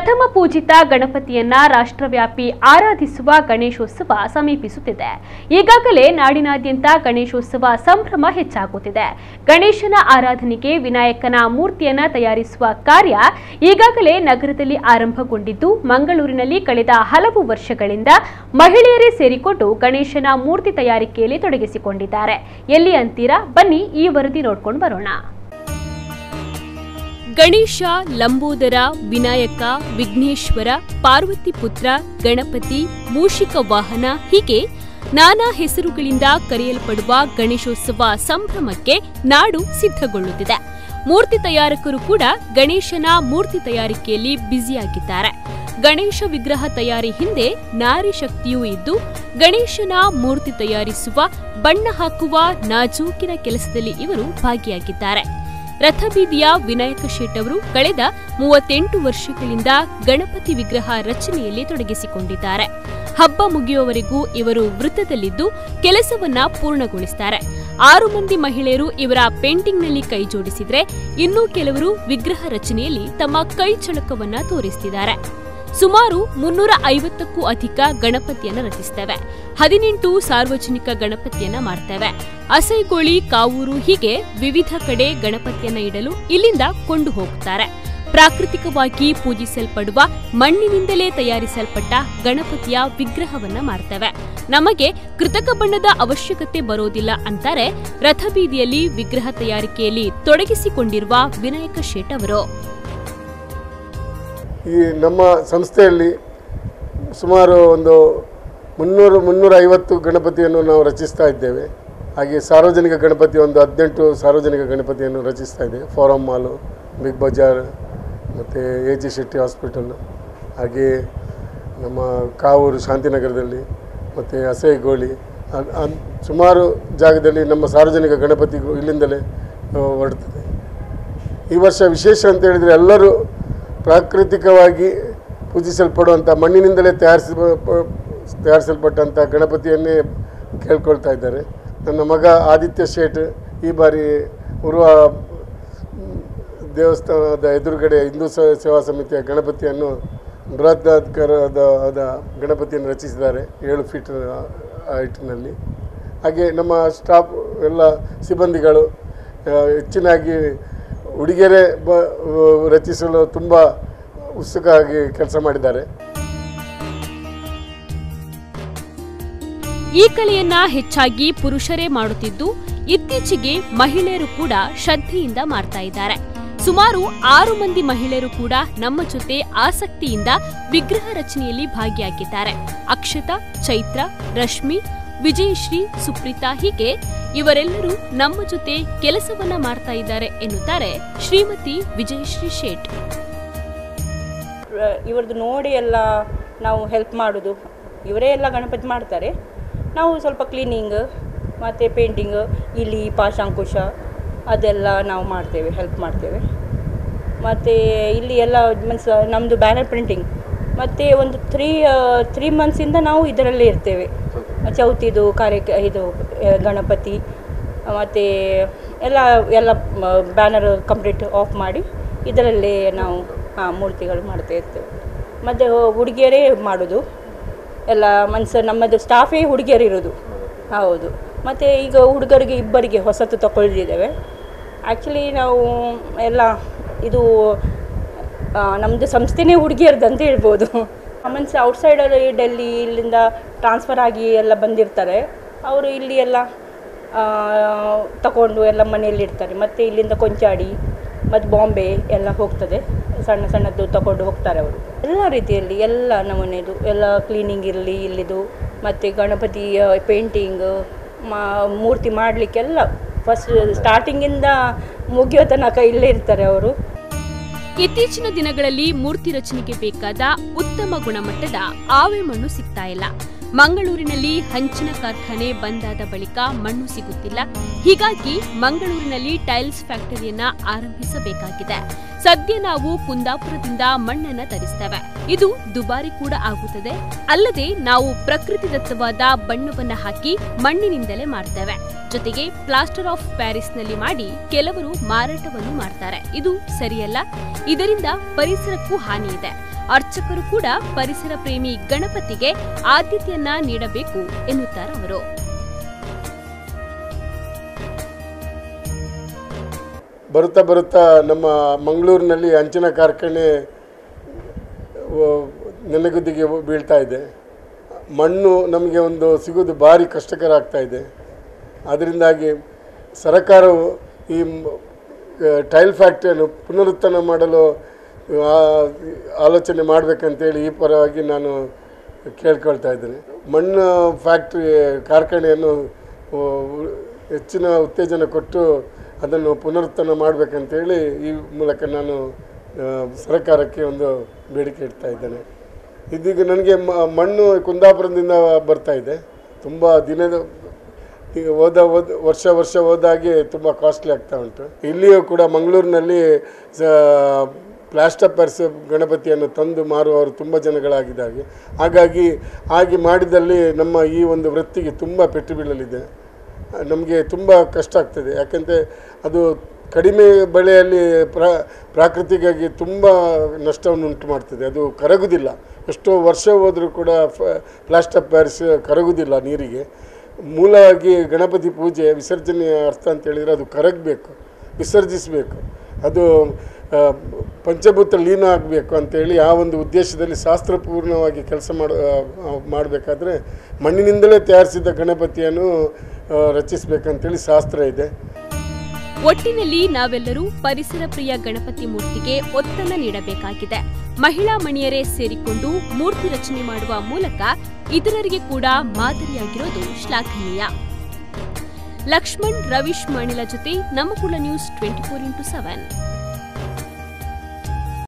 ಪ್ರಥಮ ಪೂಜಿತ ಗಣಪತಿಯನ್ನ ರಾಷ್ಟ್ರವ್ಯಾಪಿ ಆರಾಧಿಸುವ ಗಣೇಶೋತ್ಸವ ಸಮೀಪಿಸುತ್ತಿದೆ. ಈಗಾಗಲೇ ನಾಡಿನಾದ್ಯಂತ ಗಣೇಶೋತ್ಸವ ಸಂಭ್ರಮ ಹೆಚ್ಚಾಗುತ್ತಿದೆ. ಗಣೇಶನ ಆರಾಧನೆಗೆ ವಿನಾಯಕನ ಮೂರ್ತಿಯನ್ನ ತಯಾರಿಸುವ ಕಾರ್ಯ ಈಗಾಗಲೇ ನಗರದಲ್ಲಿ ಆರಂಭಗೊಂಡಿದ್ದು, ಮಂಗಳೂರಿನಲ್ಲಿ ಕಳೆದ ಹಲವು ವರ್ಷಗಳಿಂದ ಮಹಿಳೆಯರೇ ಸೇರಿಕೊಂಡು ಗಣೇಶನ ಮೂರ್ತಿ ತಯಾರಿಕೆಯಲ್ಲಿ ತೊಡಗಿಸಿಕೊಂಡಿದ್ದಾರೆ. ಎಲ್ಲಿ ಅಂತೀರಾ? ಬನ್ನಿ ಈ ವರದಿ ನೋಡ್ಕೊಂಡು ಬರೋಣ. ಗಣೇಶ, ಲಂಬೋದರ, ವಿನಾಯಕ, ವಿಘ್ನೇಶ್ವರ, ಪಾರ್ವತಿ ಪುತ್ರ, ಗಣಪತಿ, ಮೂಷಿಕ ವಾಹನ ಹೀಗೆ ನಾನಾ ಹೆಸರುಗಳಿಂದ ಕರೆಯಲ್ಪಡುವ ಗಣೇಶೋತ್ಸವ ಸಂಭ್ರಮಕ್ಕೆ ನಾಡು ಸಿದ್ಧಗೊಳ್ಳುತ್ತಿದೆ. ಮೂರ್ತಿ ತಯಾರಕರು ಕೂಡ ಗಣೇಶನ ಮೂರ್ತಿ ತಯಾರಿಕೆಯಲ್ಲಿ ಬ್ಯುಸಿಯಾಗಿದ್ದಾರೆ. ಗಣೇಶ ವಿಗ್ರಹ ತಯಾರಿ ಹಿಂದೆ ನಾರಿ ಶಕ್ತಿಯೂ ಇದ್ದು, ಗಣೇಶನ ಮೂರ್ತಿ ತಯಾರಿಸುವ, ಬಣ್ಣ ಹಾಕುವ ನಾಜೂಕಿನ ಕೆಲಸದಲ್ಲಿ ಇವರು ಭಾಗಿಯಾಗಿದ್ದಾರೆ. ರಥಬೀದಿಯ ವಿನಾಯಕ ಶೇಟ್ ಅವರು ಕಳೆದ 38 ವರ್ಷಗಳಿಂದ ಗಣಪತಿ ವಿಗ್ರಹ ರಚನೆಯಲ್ಲಿ ತೊಡಗಿಸಿಕೊಂಡಿದ್ದಾರೆ. ಹಬ್ಬ ಮುಗಿಯುವವರೆಗೂ ಇವರು ವೃತ್ತದಲ್ಲಿದ್ದು ಕೆಲಸವನ್ನ ಪೂರ್ಣಗೊಳಿಸುತ್ತಾರೆ. 6 ಮಂದಿ ಮಹಿಳೆಯರು ಇವರ ಪೇಂಟಿಂಗ್ನಲ್ಲಿ ಕೈ ಜೋಡಿಸಿದ್ರೆ, ಇನ್ನೂ ಕೆಲವರು ವಿಗ್ರಹ ರಚನೆಯಲ್ಲಿ ತಮ್ಮ ಕೈ ಚಳಕವನ್ನ ತೋರಿಸುತ್ತಿದ್ದಾರೆ. ಸುಮಾರು 350ಕ್ಕೂ ಅಧಿಕ ಗಣಪತಿಯನ್ನು ರಚಿಸುತ್ತೇವೆ. 18 ಸಾರ್ವಜನಿಕ ಗಣಪತಿಯನ್ನ ಮಾಡ್ತೇವೆ. ಅಸೈಗೋಳಿ, ಕಾವೂರು ಹೀಗೆ ವಿವಿಧ ಕಡೆ ಗಣಪತಿಯನ್ನ ಇಡಲು ಇಲ್ಲಿಂದ ಕೊಂಡು ಹೋಗುತ್ತಾರೆ. ಪ್ರಾಕೃತಿಕವಾಗಿ ಪೂಜಿಸಲ್ಪಡುವ ಮಣ್ಣಿನಿಂದಲೇ ತಯಾರಿಸಲ್ಪಟ್ಟ ಗಣಪತಿಯ ವಿಗ್ರಹವನ್ನ ಮಾಡ್ತೇವೆ. ನಮಗೆ ಕೃತಕ ಬಣ್ಣದ ಅವಶ್ಯಕತೆ ಬರೋದಿಲ್ಲ ಅಂತಾರೆ ರಥಬೀದಿಯಲ್ಲಿ ವಿಗ್ರಹ ತಯಾರಿಕೆಯಲ್ಲಿ ತೊಡಗಿಸಿಕೊಂಡಿರುವ ವಿನಾಯಕ ಶೇಟ್ ಅವರು. ಈ ನಮ್ಮ ಸಂಸ್ಥೆಯಲ್ಲಿ ಸುಮಾರು ಒಂದು 300-350 ಗಣಪತಿಯನ್ನು ನಾವು ರಚಿಸ್ತಾ ಇದ್ದೇವೆ. ಹಾಗೆ ಸಾರ್ವಜನಿಕ ಗಣಪತಿ ಒಂದು 18 ಸಾರ್ವಜನಿಕ ಗಣಪತಿಯನ್ನು ರಚಿಸ್ತಾ ಇದ್ದೇವೆ. ಫಾರಂ ಮಾಲು, ಬಿಗ್ ಬಜಾರ್ ಮತ್ತು AG ಶೆಟ್ಟಿ ಹಾಸ್ಪಿಟಲ್, ಹಾಗೆ ನಮ್ಮ ಕಾವೂರು ಶಾಂತಿನಗರದಲ್ಲಿ ಮತ್ತು ಅಸೈಗೋಳಿ ಸುಮಾರು ಜಾಗದಲ್ಲಿ ನಮ್ಮ ಸಾರ್ವಜನಿಕ ಗಣಪತಿಗೂ ಇಲ್ಲಿಂದಲೇ ಹೊರಡ್ತದೆ. ಈ ವರ್ಷ ವಿಶೇಷ ಅಂತ ಹೇಳಿದರೆ ಎಲ್ಲರೂ ಪ್ರಾಕೃತಿಕವಾಗಿ ಪೂಜಿಸಲ್ಪಡುವಂಥ ಮಣ್ಣಿನಿಂದಲೇ ತಯಾರಿಸಲ್ಪಟ್ಟಂಥ ಗಣಪತಿಯನ್ನೇ ಕೇಳ್ಕೊಳ್ತಾ ಇದ್ದಾರೆ. ನನ್ನ ಮಗ ಆದಿತ್ಯ ಶೇಟ್ ಈ ಬಾರಿ ಉರುವ ದೇವಸ್ಥಾನದ ಎದುರುಗಡೆ ಹಿಂದೂ ಸೇವಾ ಸಮಿತಿಯ ಗಣಪತಿಯನ್ನು ಬೃಹದಾಕಾರದ ಗಣಪತಿಯನ್ನು ರಚಿಸಿದ್ದಾರೆ, 7 ಫೀಟ್ ಹೈಟ್ನಲ್ಲಿ. ಹಾಗೆ ನಮ್ಮ ಸ್ಟಾಫ್ ಎಲ್ಲ ಸಿಬ್ಬಂದಿಗಳು ಹೆಚ್ಚಿನಾಗಿ ಹುಡುಗಿಯರೇ ರಚಿಸಲು ತುಂಬ ಉತ್ಸುಕವಾಗಿ ಕೆಲಸ ಮಾಡಿದ್ದಾರೆ. ಈ ಕಲೆಯನ್ನ ಹೆಚ್ಚಾಗಿ ಪುರುಷರೇ ಮಾಡುತ್ತಿದ್ದು, ಇತ್ತೀಚೆಗೆ ಮಹಿಳೆಯರು ಕೂಡ ಶ್ರದ್ಧೆಯಿಂದ ಮಾಡ್ತಾ ಇದ್ದಾರೆ. ಸುಮಾರು 6 ಮಂದಿ ಮಹಿಳೆಯರು ಕೂಡ ನಮ್ಮ ಜೊತೆ ಆಸಕ್ತಿಯಿಂದ ವಿಗ್ರಹ ರಚನೆಯಲ್ಲಿ ಭಾಗಿಯಾಗಿದ್ದಾರೆ. ಅಕ್ಷತಾ, ಚೈತ್ರ, ರಶ್ಮಿ, ವಿಜಯಶ್ರೀ, ಸುಪ್ರೀತಾ ಹೀಗೆ ಇವರೆಲ್ಲರೂ ನಮ್ಮ ಜೊತೆ ಕೆಲಸವನ್ನ ಮಾಡ್ತಾ ಇದ್ದಾರೆ ಎನ್ನುತ್ತಾರೆ ಶ್ರೀಮತಿ ವಿಜಯಶ್ರೀ ಶೇಟ್. ಇವರದ್ದು ನೋಡಿ ಎಲ್ಲ ನಾವು ಹೆಲ್ಪ್ ಮಾಡೋದು. ಇವರೇ ಎಲ್ಲ ಗಣಪತಿ ಮಾಡ್ತಾರೆ. ನಾವು ಸ್ವಲ್ಪ ಕ್ಲೀನಿಂಗ್ ಮತ್ತು ಪೇಂಟಿಂಗ್, ಇಲಿ, ಪಾಶಾಂಕುಶ ಅದೆಲ್ಲ ನಾವು ಮಾಡ್ತೇವೆ, ಹೆಲ್ಪ್ ಮಾಡ್ತೇವೆ. ಮತ್ತು ಇಲ್ಲಿ ಎಲ್ಲ ಮೀನ್ಸ್ ನಮ್ಮದು ಬ್ಯಾನರ್ ಪ್ರಿಂಟಿಂಗ್. ಮತ್ತು ಒಂದು 3 ಮಂತ್ಸಿಂದ ನಾವು ಇದರಲ್ಲೇ ಇರ್ತೇವೆ. ಚೌತಿದು ಇದು ಗಣಪತಿ ಮತ್ತು ಎಲ್ಲ ಬ್ಯಾನರ್ ಕಂಪ್ಲೀಟ್ ಆಫ್ ಮಾಡಿ ಇದರಲ್ಲೇ ನಾವು ಮೂರ್ತಿಗಳು ಮಾಡ್ತಾ ಇರ್ತೇವೆ. ಮತ್ತು ಹುಡುಗಿಯರೇ ಮಾಡೋದು ಎಲ್ಲ ನಮ್ಮದು ಸ್ಟಾಫೇ ಹುಡುಗಿಯರು ಇರೋದು. ಹೌದು. ಮತ್ತು ಈಗ ಹುಡುಗರಿಗೆ 2 ಹೊಸತು ತಗೊಳ್ಳಿದ್ದೇವೆ. ಆ್ಯಕ್ಚುಲಿ ನಾವು ಎಲ್ಲ ಇದು ನಮ್ಮದು ಸಂಸ್ಥೆನೇ ಹುಡುಗಿಯರದ್ದು ಅಂತ ಹೇಳ್ಬೋದು. ಮೀನ್ಸ್ ಔಟ್ಸೈಡಲ್ಲಿ ಡೆಲ್ಲಿ ಇಲ್ಲಿಂದ ಟ್ರಾನ್ಸ್ಫರ್ ಆಗಿ ಎಲ್ಲ ಬಂದಿರ್ತಾರೆ. ಅವರು ಇಲ್ಲಿ ಎಲ್ಲ ತಗೊಂಡು ಎಲ್ಲ ಮನೆಯಲ್ಲಿರ್ತಾರೆ. ಮತ್ತು ಇಲ್ಲಿಂದ ಕೊಂಚಾಡಿ ಮತ್ತು ಬಾಂಬೆ ಎಲ್ಲ ಹೋಗ್ತದೆ, ಸಣ್ಣ ಸಣ್ಣದ್ದು ತಗೊಂಡು ಹೋಗ್ತಾರೆ ಅವರು. ಎಲ್ಲ ರೀತಿಯಲ್ಲಿ ಎಲ್ಲ ನಮೂನೆದು ಎಲ್ಲ ಕ್ಲೀನಿಂಗ್ ಇರಲಿ ಇಲ್ಲಿದು, ಮತ್ತು ಗಣಪತಿ ಪೇಂಟಿಂಗ್ ಮೂರ್ತಿ ಮಾಡಲಿಕ್ಕೆಲ್ಲ ಫಸ್ಟ್ ಸ್ಟಾರ್ಟಿಂಗಿಂದ ಮುಗಿಯೋ ತನಕ ಇಲ್ಲೇ ಇರ್ತಾರೆ ಅವರು. ಇತ್ತೀಚಿನ ದಿನಗಳಲ್ಲಿ ಮೂರ್ತಿ ರಚನೆಗೆ ಬೇಕಾದ ಉತ್ತಮ ಗುಣಮಟ್ಟದ ಆವೆ ಮಣ್ಣು ಸಿಗ್ತಾ ಇಲ್ಲ. ಮಂಗಳೂರಿನಲ್ಲಿ ಹಂಚಿನ ಕಾರ್ಖಾನೆ ಬಂದಾದ ಬಳಿಕ ಮಣ್ಣು ಸಿಗುತ್ತಿಲ್ಲ. ಹೀಗಾಗಿ ಮಂಗಳೂರಿನಲ್ಲಿ ಟೈಲ್ಸ್ ಫ್ಯಾಕ್ಟರಿಯನ್ನ ಆರಂಭಿಸಬೇಕಾಗಿದೆ. ಸದ್ಯ ನಾವು ಕುಂದಾಪುರದಿಂದ ಮಣ್ಣನ್ನ ತರಿಸ್ತೇವೆ. ಇದು ದುಬಾರಿ ಕೂಡ ಆಗುತ್ತದೆ. ಅಲ್ಲದೆ ನಾವು ಪ್ರಕೃತಿದತ್ತವಾದ ಬಣ್ಣವನ್ನ ಹಾಕಿ ಮಣ್ಣಿನಿಂದಲೇ ಮಾಡ್ತೇವೆ. ಜೊತೆಗೆ ಪ್ಲಾಸ್ಟರ್ ಆಫ್ ಪ್ಯಾರಿಸ್ನಲ್ಲಿ ಮಾಡಿ ಕೆಲವರು ಮಾರಾಟವನ್ನು ಮಾಡ್ತಾರೆ. ಇದು ಸರಿಯಲ್ಲ. ಇದರಿಂದ ಪರಿಸರಕ್ಕೂ ಹಾನಿ ಇದೆ. ಅರ್ಚಕರು ಕೂಡ ಪರಿಸರ ಪ್ರೇಮಿ ಗಣಪತಿಗೆ ಆದ್ಯತೆಯನ್ನ ನೀಡಬೇಕು ಎನ್ನುತ್ತಾರೆ ಅವರು. ಬರುತ್ತಾ ಬರುತ್ತಾ ನಮ್ಮ ಮಂಗಳೂರಿನಲ್ಲಿ ಹಂಚಿನ ಕಾರ್ಖಾನೆ ನೆನೆಗುದಿಗೆ ಬೀಳ್ತಾ ಇದೆ. ಮಣ್ಣು ನಮಗೆ ಸಿಗೋದು ಭಾರಿ ಕಷ್ಟಕರ ಆಗ್ತಾ ಇದೆ. ಅದರಿಂದಾಗಿ ಸರ್ಕಾರವು ಈ ಟೈಲ್ ಫ್ಯಾಕ್ಟ್ರಿಯನ್ನು ಪುನರುತ್ಥಾನ ಮಾಡಲು ಆಲೋಚನೆ ಮಾಡಬೇಕಂತೇಳಿ ಈ ಪರವಾಗಿ ನಾನು ಕೇಳ್ಕೊಳ್ತಾ ಇದ್ದೇನೆ. ಮಣ್ಣು ಫ್ಯಾಕ್ಟ್ರಿ ಕಾರ್ಖಾನೆಯನ್ನು ಹೆಚ್ಚಿನ ಉತ್ತೇಜನ ಕೊಟ್ಟು ಅದನ್ನು ಪುನರುತ್ಥಾನ ಮಾಡಬೇಕಂತೇಳಿ ಈ ಮೂಲಕ ನಾನು ಸರ್ಕಾರಕ್ಕೆ ಬೇಡಿಕೆ ಇಡ್ತಾ ಇದ್ದೇನೆ. ಇದೀಗ ನನಗೆ ಮಣ್ಣು ಕುಂದಾಪುರದಿಂದ ಬರ್ತಾ ಇದೆ. ತುಂಬ ದಿನದ ವರ್ಷ ಹೋದಾಗೆ ತುಂಬ ಕಾಸ್ಟ್ಲಿ ಆಗ್ತಾ ಉಂಟು. ಇಲ್ಲಿಯೂ ಕೂಡ ಮಂಗಳೂರಿನಲ್ಲಿ ಪ್ಲಾಸ್ಟರ್ ಪ್ಯಾರಿಸ್ ಗಣಪತಿಯನ್ನು ತಂದು ಮಾರುವವರು ತುಂಬ ಜನಗಳಾಗಿದ್ದಾರೆ. ಹಾಗೆ ಮಾಡಿದಲ್ಲಿ ನಮ್ಮ ಈ ವೃತ್ತಿಗೆ ತುಂಬ ಪೆಟ್ಟು ಬೀಳಲಿದೆ. ನಮಗೆ ತುಂಬ ಕಷ್ಟ ಆಗ್ತದೆ. ಯಾಕೆಂದರೆ ಅದು ಕಡಿಮೆ ಬೆಲೆಯಲ್ಲಿ ಪ್ರಾಕೃತಿಕವಾಗಿ ತುಂಬ ನಷ್ಟವನ್ನು ಉಂಟು ಮಾಡ್ತದೆ. ಅದು ಕರಗುವುದಿಲ್ಲ. ಎಷ್ಟೋ ವರ್ಷ ಹೋದರೂ ಕೂಡ ಪ್ಲಾಸ್ಟರ್ ಪ್ಯಾರಿಸ್ ಕರಗುವುದಿಲ್ಲ ನೀರಿಗೆ. ಮೂಲವಾಗಿ ಗಣಪತಿ ಪೂಜೆ ವಿಸರ್ಜನೆಯ ಅರ್ಥ ಅಂತ ಹೇಳಿದರೆ ಅದು ಕರಗಬೇಕು, ವಿಸರ್ಜಿಸಬೇಕು, ಅದು ಪಂಚಭೂತ ಲೀನ ಆಗಬೇಕು ಅಂತೇಳಿ ಆ ಉದ್ದೇಶದಲ್ಲಿ ಶಾಸ್ತ್ರಪೂರ್ಣವಾಗಿ ಕೆಲಸ ಮಾಡಬೇಕಾದ್ರೆ ಮಣ್ಣಿನಿಂದಲೇ ತಯಾರಿಸಿದ ಗಣಪತಿಯನ್ನು ರಚಿಸಬೇಕಂತೇಳಿ ಶಾಸ್ತ್ರ ಇದೆ. ಒಟ್ಟಿನಲ್ಲಿ ನಾವೆಲ್ಲರೂ ಪರಿಸರ ಪ್ರಿಯ ಗಣಪತಿ ಮೂರ್ತಿಗೆ ಒತ್ತನ್ನು ನೀಡಬೇಕಾಗಿದೆ. ಮಹಿಳಾ ಮಣಿಯರೇ ಸೇರಿಕೊಂಡು ಮೂರ್ತಿ ರಚನೆ ಮಾಡುವ ಮೂಲಕ ಇತರರಿಗೆ ಕೂಡ ಮಾದರಿಯಾಗಿರೋದು ಶ್ಲಾಘನೀಯ. ಲಕ್ಷ್ಮಣ್ ರವೀಶ್ ಮಣಿಲ ಜೊತೆ ನಮ್ಮ ಕುಲ ನ್ಯೂಸ್ 24x7.